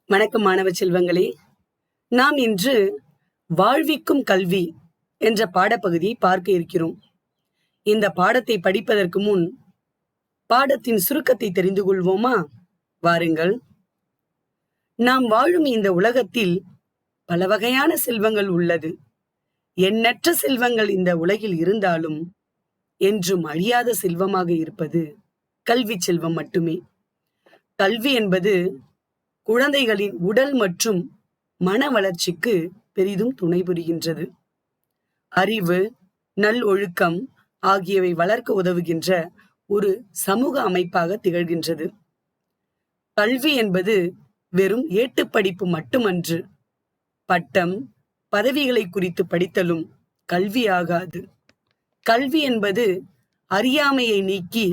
வணக்கம் மாணவ செல்வங்களே. நாம் இன்று வாழ்விக்கும் கல்வி என்ற பாடப்பகுதியை பார்க்க இருக்கிறோம். இந்த பாடத்தை படிப்பதற்கு முன் பாடத்தின் சுருக்கத்தை தெரிந்து கொள்வோமா? வாருங்கள். நாம் வாழும் இந்த உலகத்தில் பல வகையான செல்வங்கள் உள்ளது. எண்ணற்ற செல்வங்கள் இந்த உலகில் இருந்தாலும் என்றும் அழியாத செல்வமாக இருப்பது கல்வி செல்வம் மட்டுமே. கல்வி என்பது குழந்தைகளின் உடல் மற்றும் மன வளர்ச்சிக்கு பெரிதும் துணை புரிகின்றது. அறிவு, நல் ஒழுக்கம் ஆகியவை வளர்க்க உதவுகின்ற ஒரு சமூக அமைப்பாக திகழ்கின்றது. கல்வி என்பது வெறும் ஏட்டுப்படிப்பு மட்டுமன்று. பட்டம், பதவிகளை குறித்து படித்தலும் கல்வியாகாது. கல்வி என்பது அறியாமையை நீக்கி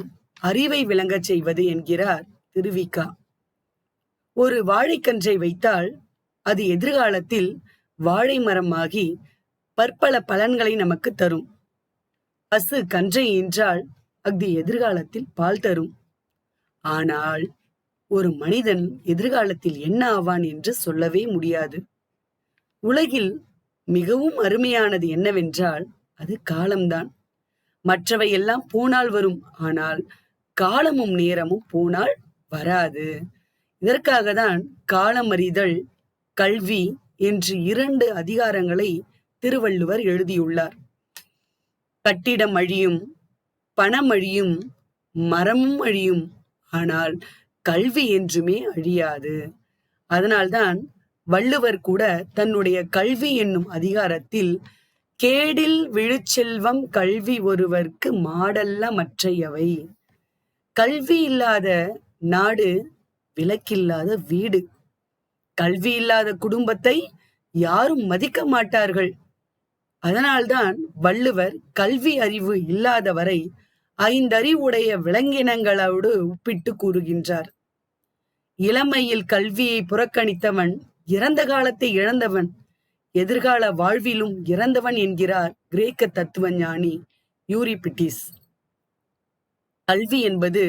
அறிவை விளங்கச் செய்வது என்கிறார் திருவிக்கா. ஒரு வாழைக்கன்றை வைத்தால் அது எதிர்காலத்தில் வாழை மரமாகி பற்பல பலன்களை நமக்கு தரும். பசு கன்றை ஈன்றால் அது எதிர்காலத்தில் பால் தரும். ஆனால் ஒரு மனிதன் எதிர்காலத்தில் என்ன ஆவான் என்று சொல்லவே முடியாது. உலகில் மிகவும் அருமையானது என்னவென்றால் அது காலம்தான். மற்றவை எல்லாம் போனால் வரும், ஆனால் காலமும் நேரமும் போனால் வராது. இதற்காக தான் காலமறிதல், கல்வி என்று 2 அதிகாரங்களை திருவள்ளுவர் எழுதியுள்ளார். கட்டிடம் அழியும், பணம் அழியும், மரமும் அழியும், ஆனால் கல்வி என்றுமே அழியாது. அதனால்தான் வள்ளுவர் கூட தன்னுடைய கல்வி என்னும் அதிகாரத்தில் கேடில் விழுச்செல்வம் கல்வி ஒருவர்க்கு மாடல்ல மற்றையவை. கல்வி இல்லாத நாடு விளக்கில்லாத வீடு. கல்வி இல்லாத குடும்பத்தை யாரும் மதிக்க மாட்டார்கள். அதனால்தான் வள்ளுவர் கல்வி அறிவு இல்லாதவரை 5 அறிவுடைய விலங்கினங்களோடு ஒப்பிட்டு கூறுகின்றார். இளமையில் கல்வியை புறக்கணித்தவன் இறந்த காலத்தை இழந்தவன், எதிர்கால வாழ்விலும் இறந்தவன் என்கிறார் கிரேக்க தத்துவ ஞானி யூரிபிடிஸ். கல்வி என்பது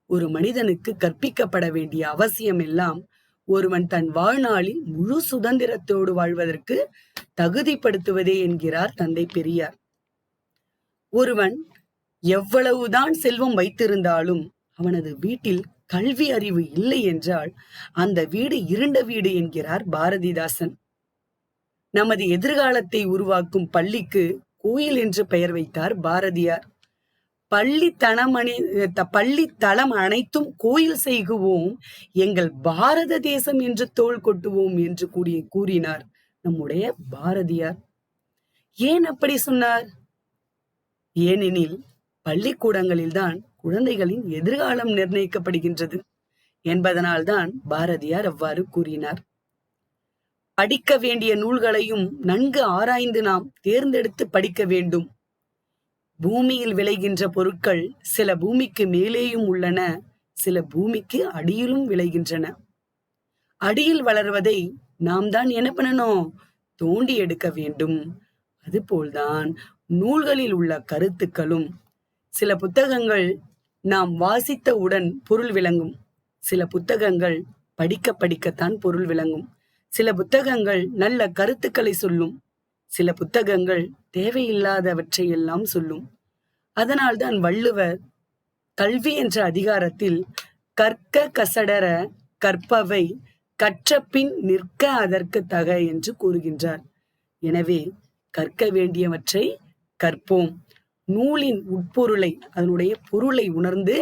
ஒரு மனிதனுக்கு கற்பிக்கப்பட வேண்டிய அவசியம் எல்லாம் ஒருவன் தன் வாழ்நாளில் முழு சுதந்திரத்தோடு வாழ்வதற்கு தகுதிப்படுத்துவதே என்கிறார் தந்தை பெரியார். ஒருவன் எவ்வளவுதான் செல்வம் வைத்திருந்தாலும் அவனது வீட்டில் கல்வி அறிவு இல்லை என்றால் அந்த வீடு இருண்ட வீடு என்கிறார் பாரதிதாசன். நமது எதிர்காலத்தை உருவாக்கும் பள்ளிக்கு கோயில் என்று பெயர் வைத்தார் பாரதியார். பள்ளித்தளம் அனைத்தும் கோயில் செய்குவோம், எங்கள் பாரத தேசம் என்று தோள் கொட்டுவோம் என்று கூறினார் நம்முடைய பாரதியார். ஏன் அப்படி சொன்னார்? ஏனெனில் பள்ளிக்கூடங்களில்தான் குழந்தைகளின் எதிர்காலம் நிர்ணயிக்கப்படுகின்றது என்பதனால்தான் பாரதியார் அவ்வாறு கூறினார். படிக்க வேண்டிய நூல்களையும் நன்கு ஆராய்ந்து நாம் தேர்ந்தெடுத்து படிக்க வேண்டும். பூமியில் விளைகின்ற பொருட்கள் சில பூமிக்கு மேலேயும் உள்ளன, சில பூமிக்கு அடியிலும் விளைகின்றன. அடியில் வளர்வதை நாம் தான் என்ன பண்ணணும்? தோண்டி எடுக்க வேண்டும். அதுபோல்தான் நூல்களில் உள்ள கருத்துக்களும். சில புத்தகங்கள் நாம் வாசித்தவுடன் பொருள் விளங்கும், சில புத்தகங்கள் படிக்க படிக்கத்தான் பொருள் விளங்கும். சில புத்தகங்கள் நல்ல கருத்துக்களை சொல்லும், சில புத்தகங்கள் தேவையில்லாதவற்றையெல்லாம் சொல்லும். அதனால்தான் வள்ளுவர் கல்வி என்ற அதிகாரத்தில் கற்க கசடர கற்பவை கற்ற பின் நிற்க அதற்கு தக என்று கூறுகின்றார். எனவே கற்க வேண்டியவற்றை கற்போம். நூலின் உட்பொருளை, அதனுடைய பொருளை உணர்ந்து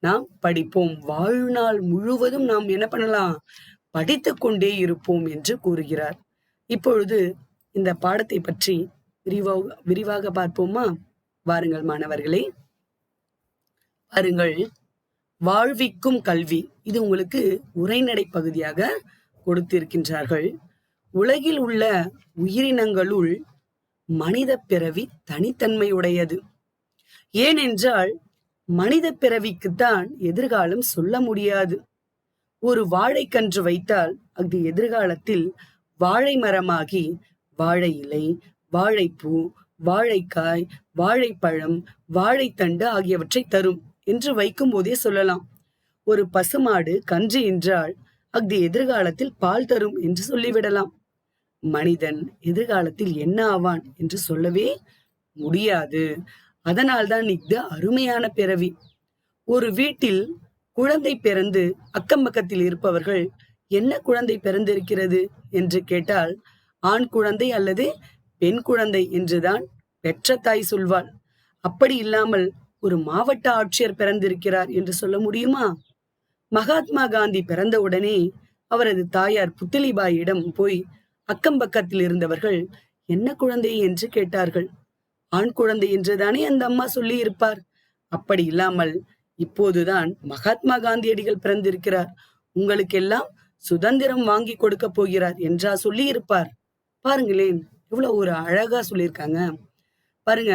நாம் படிப்போம். வாழ்நாள் முழுவதும் நாம் என்ன பண்ணலாம்? படித்துக் கொண்டே இருப்போம் என்று கூறுகிறார். இப்பொழுது இந்த பாடத்தை பற்றி விரிவாக பார்ப்போமா? வாருங்கள் மாணவர்களே. பாருங்கள், வாழ்விக்கும் கல்வி, இது உங்களுக்கு உரைநடை பகுதியாக கொடுத்திருக்கின்றார்கள். உலகில் உள்ள உயிரினங்களுள் மனித பிறவி தனித்தன்மையுடையது. ஏனென்றால் மனித பிறவிக்குத்தான் எதிர்காலம் சொல்ல முடியாது. ஒரு வாழைக்கன்று வைத்தால் அது எதிர்காலத்தில் வாழை மரமாகி வாழை இலை, வாழைப்பூ, வாழைக்காய், வாழைப்பழம், வாழைத்தண்டு ஆகியவற்றை தரும் என்று வைக்கும் போதே சொல்லலாம். ஒரு பசுமாடு கன்று என்றால் அஃது எதிர்காலத்தில் பால் தரும் என்று சொல்லிவிடலாம். மனிதன் எதிர்காலத்தில் என்ன ஆவான் என்று சொல்லவே முடியாது. அதனால்தான் இது அருமையான பிறவி. ஒரு வீட்டில் குழந்தை பிறந்து அக்கம் பக்கத்தில் இருப்பவர்கள் என்ன குழந்தை பிறந்திருக்கிறது என்று கேட்டால் ஆண் குழந்தை அல்லது பெண் குழந்தை என்றுதான் பெற்ற தாய் சொல்வாள். அப்படி இல்லாமல் ஒரு மாவட்ட ஆட்சியர் பிறந்திருக்கிறார் என்று சொல்ல முடியுமா? மகாத்மா காந்தி பிறந்தவுடனே அவரது தாயார் புத்தலிபாயிடம் போய் அக்கம் பக்கத்தில் இருந்தவர்கள் என்ன குழந்தை என்று கேட்டார்கள். ஆண் குழந்தை என்றுதானே அந்த அம்மா சொல்லி இருப்பார். அப்படி இல்லாமல் இப்போதுதான் மகாத்மா காந்தியடிகள் பிறந்திருக்கிறார், உங்களுக்கெல்லாம் சுதந்திரம் வாங்கி கொடுக்க போகிறார் என்றா சொல்லி இருப்பார். பாருங்களேன், எவ்வளவு ஒரு அழகா சொல்லியிருக்காங்க பாருங்க.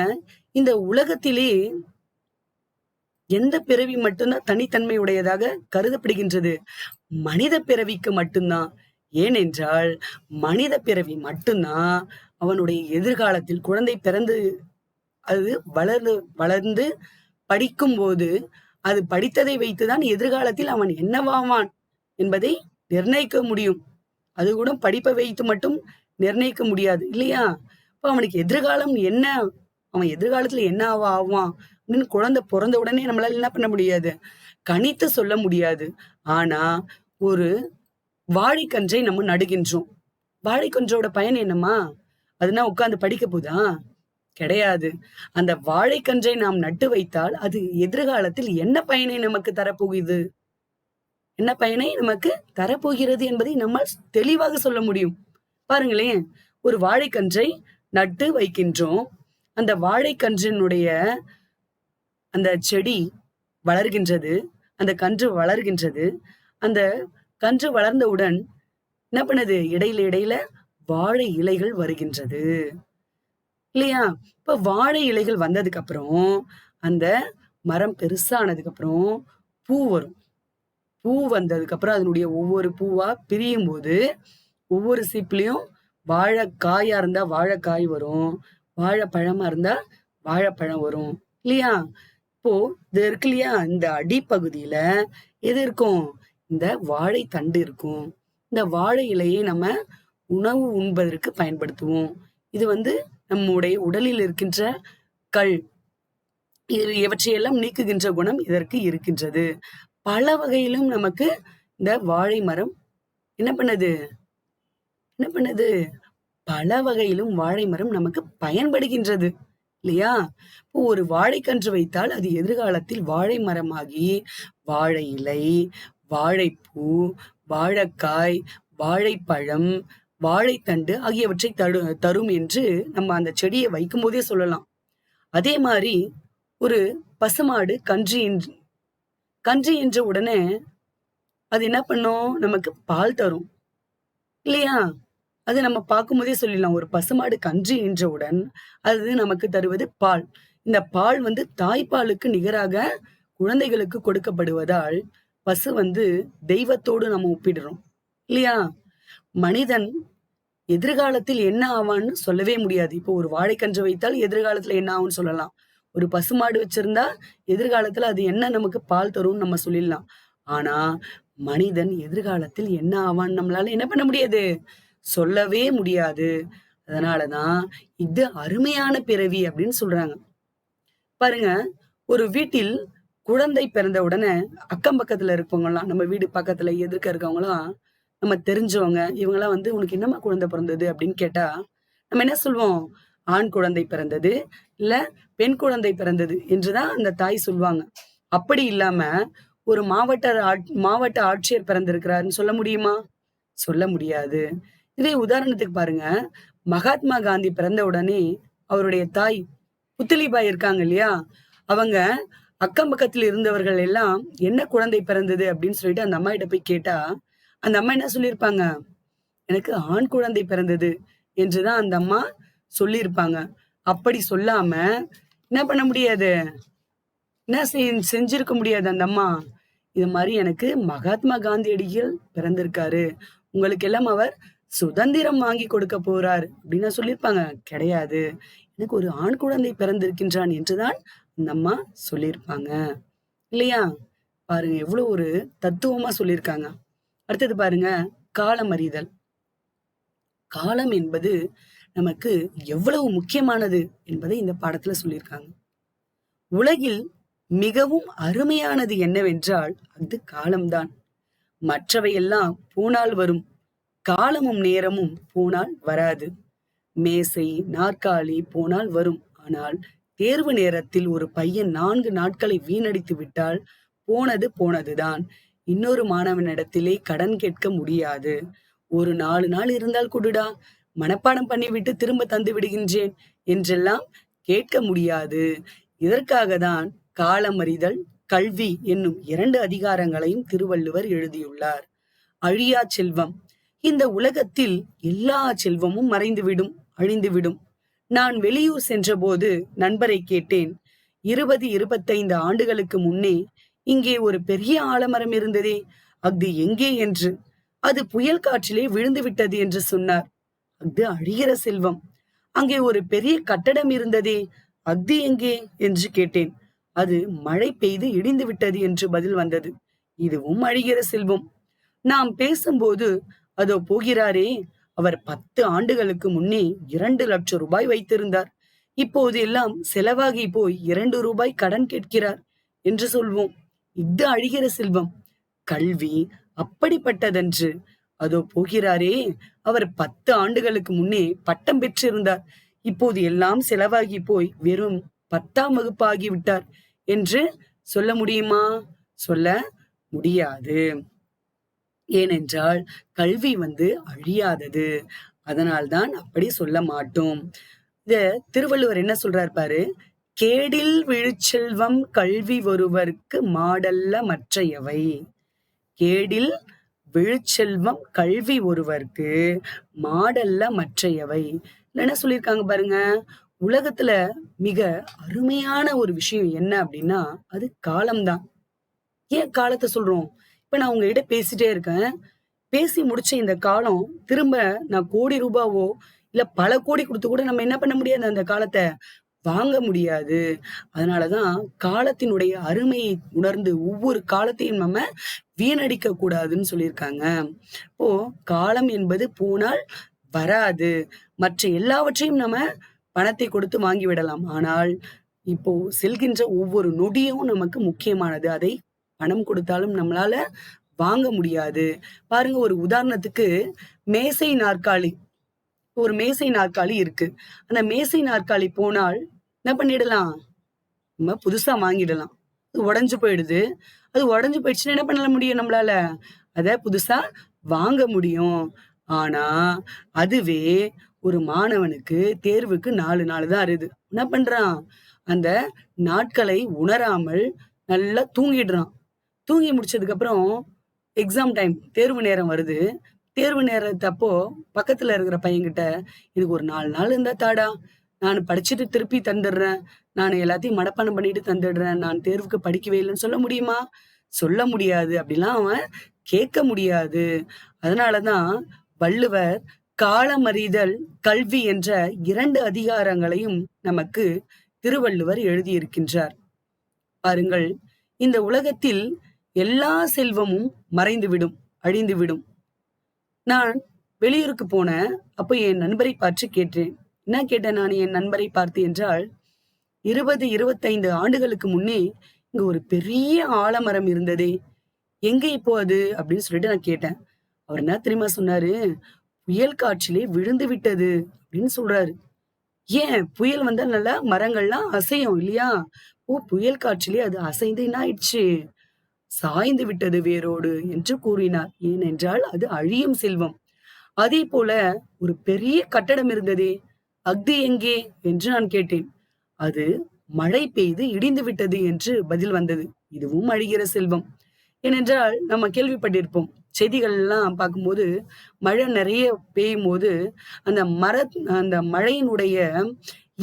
இந்த உலகத்திலே எந்த பிறவி மட்டும்தான் தனித்தன்மை உடையதாக கருதப்படுகின்றது? மனித பிறவிக்கு மட்டும்தான். ஏனென்றால் மனித பிறவி மட்டும்தான் அவனுடைய எதிர்காலத்தில் குழந்தை பிறந்து அது வளர்ந்து வளர்ந்து படிக்கும் போது அது படித்ததை வைத்துதான் எதிர்காலத்தில் அவன் என்னவாவான் என்பதை நிர்ணயிக்க முடியும். அது கூட படிப்பை வைத்து மட்டும் நிர்ணயிக்க முடியாது இல்லையா? இப்ப அவனுக்கு எதிர்காலம் என்ன, அவன் எதிர்காலத்துல என்ன ஆவான் அப்படின்னு குழந்தை பிறந்த உடனே நம்மளால என்ன பண்ண முடியாது, கணித்து சொல்ல முடியாது. ஆனா ஒரு வாழைக்கன்றை நம்ம நடுகின்றோம். வாழைக்கன்றோட பயன் என்னம்மா? அதுனா உட்கார்ந்து படிக்க போதா? கிடையாது. அந்த வாழைக்கன்றை நாம் நட்டு வைத்தால் அது எதிர்காலத்தில் என்ன பயனை நமக்கு தரப்போகுது, என்ன பயனை நமக்கு தரப்போகிறது என்பதை நம்மால் தெளிவாக சொல்ல முடியும். பாருங்களேன், ஒரு வாழைக்கன்றை நட்டு வைக்கின்றோம். அந்த வாழைக்கன்றினுடைய அந்த செடி வளர்கின்றது, அந்த கன்று வளர்கின்றது. அந்த கன்று வளர்ந்தவுடன் என்ன பண்ணுது, இடையில இடையில வாழை இலைகள் வருகின்றது இல்லையா? இப்ப வாழை இலைகள் வந்ததுக்கு அப்புறம் அந்த மரம் பெருசானதுக்கு அப்புறம் பூ வரும். பூ வந்ததுக்கு அப்புறம் அதனுடைய ஒவ்வொரு பூவா பிரியும் போது ஒவ்வொரு சீப்புலயும் வாழைக்காயா இருந்தா வாழைக்காய் வரும், வாழைப்பழமா இருந்தா வாழைப்பழம் வரும் இல்லையா? இப்போ இது இருக்கு இல்லையா, இந்த அடிப்பகுதியில எது இருக்கும், இந்த வாழை தண்டு இருக்கும். இந்த வாழை இலையை நம்ம உணவு உண்பதற்கு பயன்படுத்துவோம். இது நம்முடைய உடலில் இருக்கின்ற கல் இவற்றையெல்லாம் நீக்குகின்ற குணம் இதற்கு இருக்கின்றது. பல வகையிலும் நமக்கு இந்த வாழை மரம் என்ன பண்ணுது, என்ன பண்ணுது, பல வகையிலும் வாழை மரம் நமக்கு பயன்படுகின்றது இல்லையா? இப்போ ஒரு வாழைக்கன்று வைத்தால் அது எதிர்காலத்தில் வாழை மரமாகி வாழை இலை, வாழைப்பூ, வாழைக்காய், வாழைப்பழம், வாழைத்தண்டு ஆகியவற்றை தரும் என்று நம்ம அந்த செடியை வைக்கும் போதே சொல்லலாம். அதே மாதிரி ஒரு பசுமாடு கன்று என்ற உடனே அது என்ன பண்ணும், நமக்கு பால் தரும் இல்லையா? அது நம்ம பார்க்கும்போதே சொல்லிடலாம். ஒரு பசுமாடு கன்று ஈன்றவுடன் அது நமக்கு தருவது பால். இந்த பால் தாய்ப்பாலுக்கு நிகராக குழந்தைகளுக்கு கொடுக்கப்படுவதால் பசு தெய்வத்தோடு நம்ம ஒப்பிடுறோம் இல்லையா? மனிதன் எதிர்காலத்தில் என்ன ஆவான்னு சொல்லவே முடியாது. இப்போ ஒரு வாழைக்கன்று வைத்தால் எதிர்காலத்துல என்ன ஆகும்னு சொல்லலாம். ஒரு பசுமாடு வச்சிருந்தா எதிர்காலத்துல அது என்ன நமக்கு பால் தரும்னு நம்ம சொல்லிடலாம். ஆனா மனிதன் எதிர்காலத்தில் என்ன ஆவான்னு நம்மளால என்ன பண்ண முடியாது, சொல்லவே முடியாது. அதனாலதான் இது அருமையான பிறவி அப்படின்னு சொல்றாங்க. பாருங்க, ஒரு வீட்டில் குழந்தை பிறந்த உடனே அக்கம் பக்கத்துல இருக்கவங்க எல்லாம், நம்ம வீடு பக்கத்துல எதிர்க்க இருக்கவங்க எல்லாம், நம்ம தெரிஞ்சவங்க இவங்கெல்லாம் உனக்கு என்னம்மா குழந்தை பிறந்தது அப்படின்னு கேட்டா நம்ம என்ன சொல்வோம், ஆண் குழந்தை பிறந்தது இல்ல பெண் குழந்தை பிறந்தது என்றுதான் அந்த தாய் சொல்லுவாங்க. அப்படி இல்லாம ஒரு மாவட்ட ஆட்சியர் பிறந்திருக்கிறாருன்னு சொல்ல முடியுமா? சொல்ல முடியாது. இதே உதாரணத்துக்கு பாருங்க, மகாத்மா காந்தி பிறந்த உடனே அவருடைய தாய் புத்தலிபாய் இருக்காங்க இல்லையா, அவங்க அக்கம் பக்கத்தில் இருந்தவர்கள் எல்லாம் என்ன குழந்தை பிறந்தது அப்படின்னு சொல்லிட்டு அந்த அம்மா கிட்ட போய் கேட்டா அந்த அம்மா என்ன சொல்லியிருப்பாங்க, எனக்கு ஆண் குழந்தை பிறந்தது என்றுதான் அந்த அம்மா சொல்லியிருப்பாங்க. அப்படி சொல்லாம என்ன பண்ண முடியாது, என்ன செஞ்சிருக்க முடியாது அந்த அம்மா, இது மாதிரி எனக்கு மகாத்மா காந்தியடிகள் பிறந்திருக்காரு, உங்களுக்கு எல்லாம் அவர் சுதந்திரம் வாங்கி கொடுக்க போறார் அப்படின்னு சொல்லியிருப்பாங்க. கிடையாது, எனக்கு ஒரு ஆண் குழந்தை பிறந்திருக்கின்றான் என்றுதான் அந்த அம்மா சொல்லியிருப்பாங்க இல்லையா? பாருங்க எவ்வளவு ஒரு தத்துவமா சொல்லியிருக்காங்க. அடுத்தது பாருங்க, காலம் அறிதல். காலம் என்பது நமக்கு எவ்வளவு முக்கியமானது என்பதை இந்த பாடத்துல சொல்லியிருக்காங்க. உலகில் மிகவும் அருமையானது என்னவென்றால் அது காலம்தான். மற்றவையெல்லாம் போனால் வரும். காலமும் நேரமும் போனால் வராது. மேசை, நாற்காலி போனால் வரும். ஆனால் தேர்வு நேரத்தில் ஒரு பையன் 4 நாட்களை வீணடித்து விட்டால் போனது போனதுதான். இன்னொரு மாணவனிடத்திலே கடன் கேட்க முடியாது. ஒரு 4 நாள் இருந்தால் குடுடா, மனப்பாடம் பண்ணிவிட்டு திரும்ப தந்து விடுகின்றேன் என்றெல்லாம் கேட்க முடியாது. இதற்காக தான் காலமறிதல், கல்வி என்னும் 2 அதிகாரங்களையும் திருவள்ளுவர் எழுதியுள்ளார். அழியா செல்வம். இந்த உலகத்தில் எல்லா செல்வமும் மறைந்துவிடும், அழிந்துவிடும். நான் வெளியூர் சென்றபோது நண்பரை கேட்டேன். 20, 25 ஆண்டுகளுக்கு முன்னே இங்கே ஒரு பெரிய ஆலமரம் இருந்ததே, அது எங்கே என்று. அது புயல் காற்றிலே விழுந்து விட்டது என்று சொன்னார். அது அழிகிற செல்வம். அங்கே ஒரு பெரிய கட்டடம் இருந்ததே, அது எங்கே என்று கேட்டேன். அது மழை பெய்து இடிந்து விட்டது என்று பதில் வந்தது. இதுவும் அழிகிற செல்வம். நாம் பேசும்போது அதோ போகிறாரே, அவர் 10 ஆண்டுகளுக்கு முன்னே 2 லட்சம் ரூபாய் வைத்திருந்தார். இப்போது எல்லாம் செலவாகி போய் 2 ரூபாய் கடன் கேட்கிறார் என்று சொல்வோம். இது அழிகிற செல்வம். கல்வி அப்படிப்பட்டதன்று. அதோ போகிறாரே, அவர் 10 ஆண்டுகளுக்கு முன்னே பட்டம் பெற்றிருந்தார். இப்போது எல்லாம் செலவாகி போய் வெறும் 10ஆம் வகுப்பு ஆகிவிட்டார் என்று சொல்ல முடியுமா? சொல்ல முடியாது. ஏனென்றால் கல்வி அழியாதது. அதனால்தான் அப்படி சொல்ல மாட்டோம். இத திருவள்ளுவர் என்ன சொல்றார் பாரு. கேடில் விழுச்செல்வம் கல்வி ஒருவர்க்கு மாடல்ல மற்றையவை. கேடில் விழுச்செல்வம் கல்வி ஒருவர்க்கு மாடல்ல மற்றையவை. என்ன சொல்லியிருக்காங்க பாருங்க. உலகத்துல மிக அருமையான ஒரு விஷயம் என்ன அப்படின்னா அது காலம்தான். ஏன் காலத்தை சொல்றோம்? இப்ப நான் உங்ககிட்ட பேசிட்டே இருக்கேன். பேசி முடிச்ச இந்த காலம் திரும்ப நான் கோடி ரூபாவோ இல்ல பல கோடி கொடுத்து கூட நம்ம என்ன பண்ண முடியாது, அந்த காலத்தை வாங்க முடியாது. அதனாலதான் காலத்தினுடைய அருமையை உணர்ந்து ஒவ்வொரு காலத்தையும் நம்ம வீணடிக்க கூடாதுன்னு சொல்லியிருக்காங்க. இப்போ காலம் என்பது போனால் வராது. மற்ற எல்லாவற்றையும் நம்ம பணத்தை கொடுத்து வாங்கி விடலாம். ஆனால் இப்போ செல்கின்ற ஒவ்வொரு நொடியும் நமக்கு முக்கியமானது. அதை பணம் கொடுத்தாலும் நம்மளால வாங்க முடியாது. பாருங்க, ஒரு உதாரணத்துக்கு மேசை நாற்காலி. ஒரு மேசை நாற்காலி இருக்கு. அந்த மேசை நாற்காலி போனால் என்ன பண்ணிடலாம்? நம்ம புதுசா வாங்கிடலாம். அது உடைஞ்சு போயிடுது. அது உடைஞ்சு போயிடுச்சுன்னா என்ன பண்ண முடியும் நம்மளால? அத புதுசா வாங்க முடியும். ஆனா அதுவே ஒரு மாணவனுக்கு தேர்வுக்கு 4 நாள் தான் இருக்குது. என்ன பண்றான்? அந்த நாட்களை உணராமல் நல்லா தூங்கிடுறான். தூங்கி முடிச்சதுக்கு அப்புறம் எக்ஸாம் டைம், தேர்வு நேரம் வருது. தேர்வு நேரத்தப்போ பக்கத்துல இருக்கிற பையன்கிட்ட, "இதுக்கு ஒரு 4 நாள் இருந்தா தாடா, நான் படிச்சுட்டு திருப்பி தந்துடுறேன். நான் எல்லாத்தையும் மனப்பாடம் பண்ணிட்டு தந்துடுறேன். நான் தேர்வுக்கு படிக்கவே இல்லைன்னு" சொல்ல முடியுமா? சொல்ல முடியாது. அப்படிலாம் அவன் கேட்க முடியாது. அதனாலதான் வள்ளுவர் காலமறிதல், கல்வி என்ற 2 அதிகாரங்களையும் நமக்கு திருவள்ளுவர் எழுதியிருக்கின்றார். பாருங்கள், இந்த உலகத்தில் எல்லா செல்வமும் மறைந்துவிடும், அழிந்துவிடும். நான் வெளியூருக்கு போனேன். அப்ப என் நண்பரை பார்த்து கேட்டேன். என்ன கேட்டேன் நான் என் நண்பரை பார்த்து என்றால், 20, 25 ஆண்டுகளுக்கு முன்னே இங்க ஒரு பெரிய ஆலமரம் இருந்ததே, எங்க இப்போ அது அப்படின்னு சொல்லிட்டு நான் கேட்டேன். அவர் என்ன தெரியுமா சொன்னாரு? புயல் காற்றிலே விழுந்து விட்டது அப்படின்னு சொல்றாரு. ஏன் புயல் வந்தா நல்லா மரங்கள்லாம் அசையும் இல்லையா? ஓ, புயல் காற்றிலே அது அசைந்து என்ன ஆயிடுச்சு? சாய்ந்து விட்டது வேரோடு என்று கூறினார். ஏனென்றால் அது அழியும் செல்வம். அதே போல ஒரு பெரிய கட்டடம் இருந்ததே, அஃது எங்கே என்று நான் கேட்டேன். அது மழை பெய்து இடிந்து விட்டது என்று பதில் வந்தது. இதுவும் அழிகிற செல்வம். ஏனென்றால் நம்ம கேள்விப்பட்டிருப்போம். செய்திகள் எல்லாம் பார்க்கும்போது மழை நிறைய பெய்யும் போது அந்த மழையினுடைய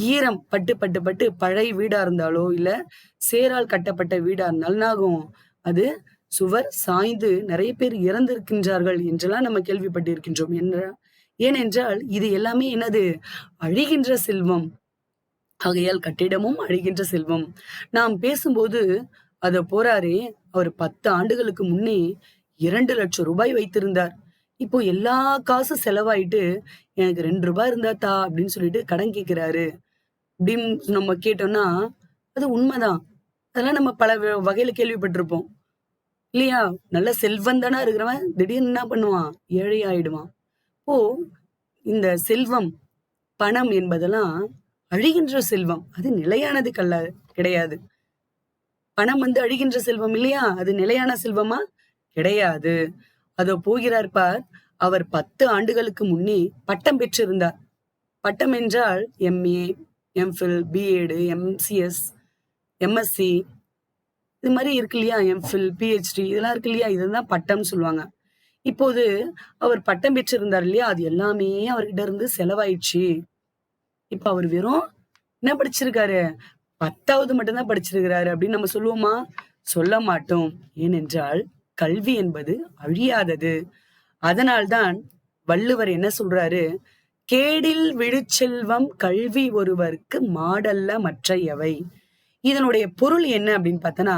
ஈரம் பட்டு பட்டு பட்டு பழைய வீடா இருந்தாலோ இல்ல சேரால் கட்டப்பட்ட வீடா இருந்தாலும் என்னாகும்? அது சுவர் சாய்ந்து நிறைய பேர் இறந்திருக்கின்றார்கள் என்றெல்லாம் நம்ம கேள்விப்பட்டிருக்கின்றோம். ஏனென்றால் இது எல்லாமே என்னது? அழிகின்ற செல்வம். ஆகையால் கட்டிடமும் அழிகின்ற செல்வம். நாம் பேசும்போது அத போறாரே, அவர் 10 ஆண்டுகளுக்கு முன்னே 2,00,000 வைத்திருந்தார். இப்போ எல்லா காசும் செலவாயிட்டு, "எனக்கு ரூ. 2 இருந்தா தா" அப்படின்னு சொல்லிட்டு கடன் கேட்கிறாரு. அப்படின்னு நம்ம கேட்டோம்னா, அது உண்மைதான். அதெல்லாம் நம்ம பல வகையில கேள்விப்பட்டிருப்போம். இல்லையா? நல்ல செல்வந்தனா இருக்கிறவன் திடீர்னு என்ன பண்ணுவான்? ஏழை ஆயிடுவான். இப்போ இந்த செல்வம், பணம் என்பதெல்லாம் அழிகின்ற செல்வம். அது நிலையானது கிடையாது. பணம் அழிகின்ற செல்வம் இல்லையா? அது நிலையான செல்வமா? கிடையாது. அதோ போகிறார் பார். அவர் 10 ஆண்டுகளுக்கு முன்னே பட்டம் பெற்றிருந்தார். பட்டம் என்றால் எம்.ஏ, எம்.ஃபில், பி.எட், எம்.சி.எஸ், எம்.எஸ்சி இது மாரி இருக்கு இல்லையா? எம்.ஃபில், பி.ஹெச்.டி இதெல்லாம் இருக்கு இல்லையா? இதுதான் பட்டம்னு சொல்லுவாங்க. இப்போது அவர் பட்டம் பெற்றிருந்தார் இல்லையா? அது எல்லாமே அவர்கிட்ட இருந்து செலவாயிடுச்சு. இப்ப அவர் வெறும் என்ன படிச்சிருக்காரு? 10வது மட்டும் தான் படிச்சிருக்கிறாரு அப்படின்னு நம்ம சொல்லுவோமா? சொல்ல மாட்டோம். ஏனென்றால் கல்வி என்பது அழியாதது. அதனால்தான் வள்ளுவர் என்ன சொல்றாரு? "கேடில் விழுச்செல்வம் கல்வி ஒருவர்க்கு மாடல்ல மற்றையவை." இதனுடைய பொருள் என்ன அப்படின்னு பார்த்தோன்னா,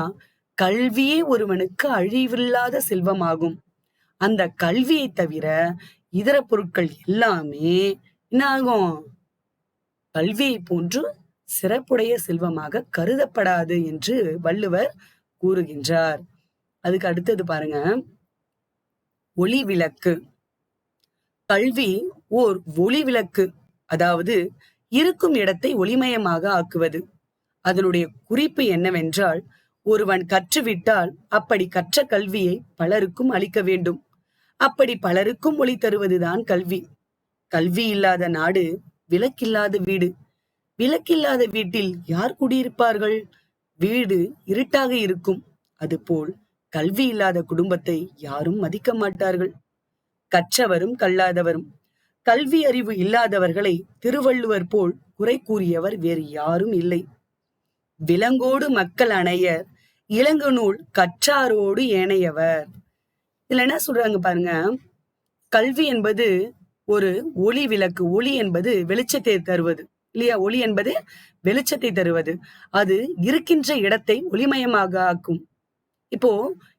கல்வியே ஒருவனுக்கு அழிவில்லாத செல்வமாகும். அந்த கல்வியை தவிர இதர பொருட்கள் எல்லாமே என்ன ஆகும்? கல்வியை போன்று சிறப்புடைய செல்வமாக கருதப்படாது என்று வள்ளுவர் கூறுகின்றார். அதுக்கு அடுத்தது பாருங்க, ஒளி விளக்கு. கல்வி ஓர் ஒளி விளக்கு. அதாவது இருக்கும் இடத்தை ஒளிமயமாக ஆக்குவது. அதனுடைய குறிப்பு என்னவென்றால், ஒருவன் கற்றுவிட்டால் அப்படி கற்ற கல்வியை பலருக்கும் அளிக்க வேண்டும். அப்படி பலருக்கும் ஒளி தருவதுதான் கல்வி. கல்வி இல்லாத நாடு விளக்கில்லாத வீடு. விளக்கில்லாத வீட்டில் யார் குடியிருப்பார்கள்? வீடு இருட்டாக இருக்கும். அதுபோல் கல்வி இல்லாத குடும்பத்தை யாரும் மதிக்க மாட்டார்கள். கற்றவரும் கல்லாதவரும். கல்வி அறிவு இல்லாதவர்களை திருவள்ளுவர் போல் குறை கூறியவர் வேறு யாரும் இல்லை. விலங்கோடு மக்கள் அணையர், இலங்கு நூல் கற்றாரோடு ஏனையவர். இதுல என்ன சொல்றாங்க பாருங்க, கல்வி என்பது ஒரு ஒளி விளக்கு. ஒளி என்பது வெளிச்சத்தை தருவது இல்லையா? ஒளி என்பது வெளிச்சத்தை தருவது. அது இருக்கின்ற இடத்தை ஒளிமயமாக ஆக்கும். இப்போ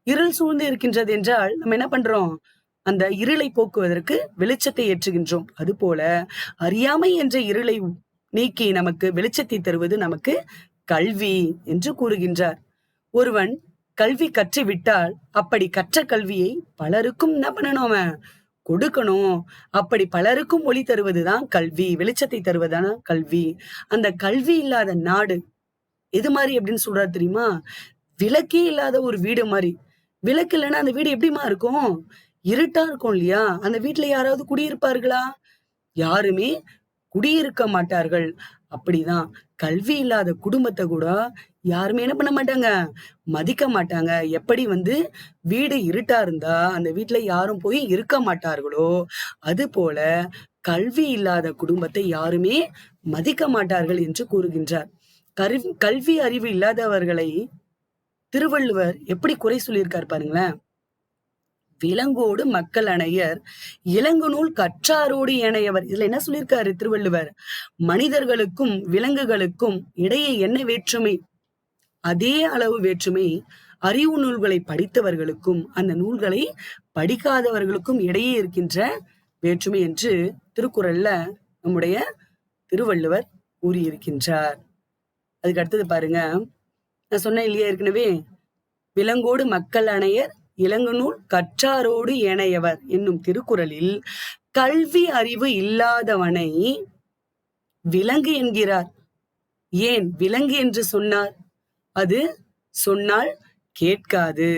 இருள் சூழ்ந்து இருக்கின்றது என்றால் நம்ம என்ன பண்றோம்? அந்த இருளை போக்குவதற்கு வெளிச்சத்தை ஏற்றுகின்றோம். அதுபோல அறியாமை என்ற இருளை நீக்கி நமக்கு வெளிச்சத்தை தருவது நமக்கு கல்வி என்று கூறுகின்றார். ஒருவன் கல்வி கற்றுவிட்டால் அப்படி கற்ற கல்வியை பலருக்கும் என்ன பண்ணணும்? அவன் கொடுக்கணும். அப்படி பலருக்கும் ஒளி தருவதுதான் கல்வி. வெளிச்சத்தை தருவதான கல்வி. அந்த கல்வி இல்லாத நாடு எது மாதிரி அப்படின்னு சொல்றாரு தெரியுமா? விளக்கே இல்லாத ஒரு வீடு மாதிரி. விளக்கு இல்லைன்னா அந்த வீடு எப்படிமா இருக்கும்? இருட்டா இருக்கும் இல்லையா? அந்த வீட்டுல யாராவது குடியிருப்பார்களா? யாருமே குடியிருக்க மாட்டார்கள். அப்படிதான் கல்வி இல்லாத குடும்பத்தை கூட யாருமே என்ன பண்ண மாட்டாங்க? மதிக்க மாட்டாங்க. எப்படி வீடு இருட்டா இருந்தா அந்த வீட்டுல யாரும் போய் இருக்க மாட்டார்களோ, அது போல கல்வி இல்லாத குடும்பத்தை யாருமே மதிக்க மாட்டார்கள் என்று கூறுகின்றார். கல்வி அறிவு இல்லாதவர்களை திருவள்ளுவர் எப்படி குறை சொல்லியிருக்காரு பாருங்களேன். விலங்கோடு மக்கள் அணையர், இலங்கு நூல் கற்றாரோடு ஏனையவர். இதுல என்ன சொல்லியிருக்காரு திருவள்ளுவர்? மனிதர்களுக்கும் விலங்குகளுக்கும் இடையே என்ன வேற்றுமை? அதே அளவு வேற்றுமை அறிவு நூல்களை படித்தவர்களுக்கும் அந்த நூல்களை படிக்காதவர்களுக்கும் இடையே இருக்கின்ற வேற்றுமை என்று திருக்குறள்ல நம்முடைய திருவள்ளுவர் கூறியிருக்கின்றார். அதுக்கு அடுத்தது பாருங்க, நான் சொன்னேன் இல்லையா ஏற்கனவே, விலங்கோடு மக்கள் அணையர், இலங்கு நூல் கற்றாரோடு ஏனையவர் என்னும் திருக்குறளில் கல்வி அறிவு இல்லாதவனை விலங்கு என்கிறார். ஏன் விலங்கு என்று சொன்னார்? அது சொன்னால் கேட்காது.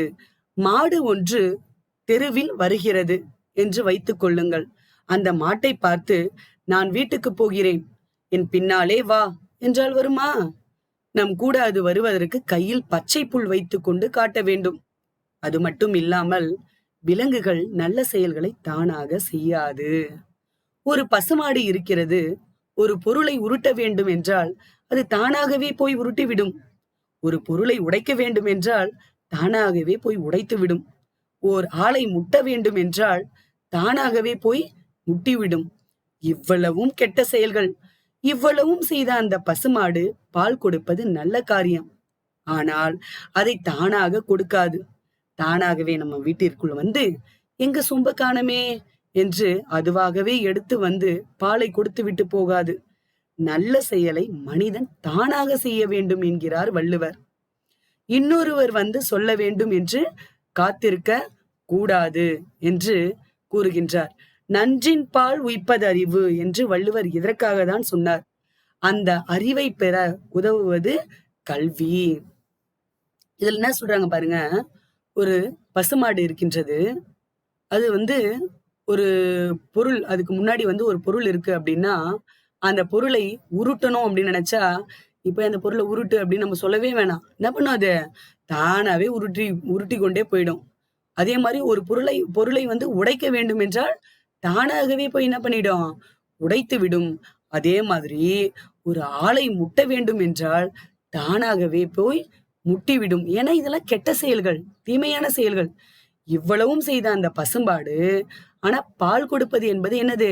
மாடு ஒன்று தெருவில் வருகிறது என்று வைத்துக் கொள்ளுங்கள். அந்த மாட்டை பார்த்து, நான் வீட்டுக்கு போகிறேன், என் பின்னாலே வா என்றால் வருமா? நம் கூட அது வருவதற்கு கையில் பச்சை புல் வைத்துக் கொண்டு காட்ட வேண்டும். அது மட்டும் இல்லாமல் விலங்குகள் நல்ல செயல்களை தானாக செய்யாது. ஒரு பசுமாடு இருக்கிறது. ஒரு பொருளை உருட்ட வேண்டும் என்றால் அது தானாகவே போய் உருட்டிவிடும். ஒரு பொருளை உடைக்க வேண்டும் என்றால் தானாகவே போய் உடைத்துவிடும். ஓர் ஆளை முட்ட வேண்டும் என்றால் தானாகவே போய் முட்டிவிடும். இவ்வளவும் கெட்ட செயல்கள். இவ்வளவும் செய்த அந்த பசுமாடு பால் கொடுப்பது நல்ல காரியம். ஆனால் அதை தானாக கொடுக்காது. தானாகவே நம்ம வீட்டிற்குள் வந்து, "எங்க சொம்ப காணோமே" என்று அதுவாகவே எடுத்து வந்து பாலை கொடுத்துவிட்டு போகாது. நல்ல செயலை மனிதன் தானாக செய்ய வேண்டும் என்கிறார் வள்ளுவர். இன்னொருவர் வந்து சொல்ல வேண்டும் என்று காத்திருக்க கூடாது என்று கூறுகின்றார். "நன்றின் பால் உய்ப்பதறிவு" என்று வள்ளுவர் இதற்காக தான் சொன்னார். அந்த அறிவை பெற உதவுவது கல்வி. இதுல என்ன சொல்றாங்க பாருங்க, ஒரு பசுமாடு இருக்கின்றது. அது வந்து ஒரு பொருள் அதுக்கு முன்னாடி வந்து ஒரு பொருள் இருக்கு அப்டின்னா, அந்த பொருளை உருட்டணும் அப்டின்னு நெனச்சா, "இப்ப அந்த பொருள உருட்டு" அப்டின்னு நம்ம சொல்லவே வேணாம். என்ன பண்ணும் அது? தானாவே உருட்டிக் கொண்டே போயிடும். அதே மாரி ஒரு பொருளை வந்து உடைக்க வேண்டும் என்றால், தானாகவே போய் என்ன பண்ணிடும்? உடைத்து விடும். அதே மாதிரி ஒரு ஆளை முட்ட வேண்டும் என்றால், தானாகவே போய் முட்டிவிடும். ஏன்னா இதெல்லாம் கெட்ட செயல்கள், தீமையான செயல்கள். இவ்வளவும் செய்த அந்த பசும்பாடு, ஆனா பால் கொடுப்பது என்பது என்னது?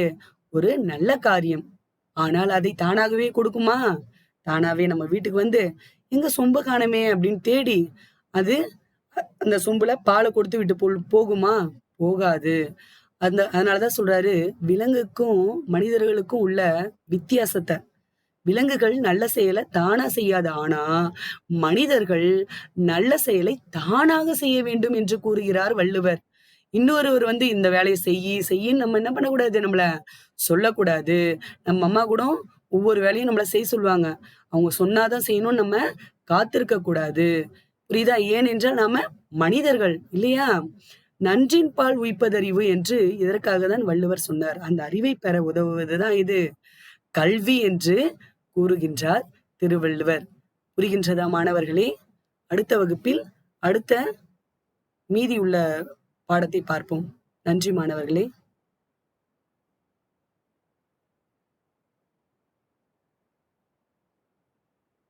ஒரு நல்ல காரியம். ஆனால் அதை தானாகவே கொடுக்குமா? தானாவே நம்ம வீட்டுக்கு வந்து, "எங்க சொம்ப காணோமே" அப்படின்னு தேடி, அது அந்த சொம்புல பால கொடுத்து விட்டு போகுமா? போகாது. அதனால தான் சொல்றாரு, விலங்குக்கும், மனிதர்களுக்கும் உள்ள வித்தியாசத்த. விலங்குகள் நல்ல செயல தானா செய்யாது. ஆனா, மனிதர்கள் நல்ல செயலை தானாக செய்ய வேண்டும் என்று கூறுகிறார் வள்ளுவர். இன்னொருவர் வந்து இந்த வேலைய செய்யின்னு நம்ம என்ன பண்ணக்கூடாது, நம்மள சொல்லக்கூடாது. நம்ம அம்மா கூட ஒவ்வொரு வேலையும் நம்மள செய்ய சொல்லுவாங்க. அவங்க சொன்னா தான் செய்யணும்னு நம்ம காத்திருக்க கூடாது. புரியுதா? ஏனென்றால் நாம மனிதர்கள் இல்லையா? "நன்றின் பால் உய்ப்பதறிவு" என்று இதற்காக தான் வள்ளுவர் சொன்னார். அந்த அறிவை பெற உதவுவது தான் இது கல்வி என்று கூறுகின்றார் திருவள்ளுவர். புரிகின்றதா மாணவர்களே? அடுத்த வகுப்பில் அடுத்த மீதி உள்ள பாடத்தை பார்ப்போம். நன்றி மாணவர்களே!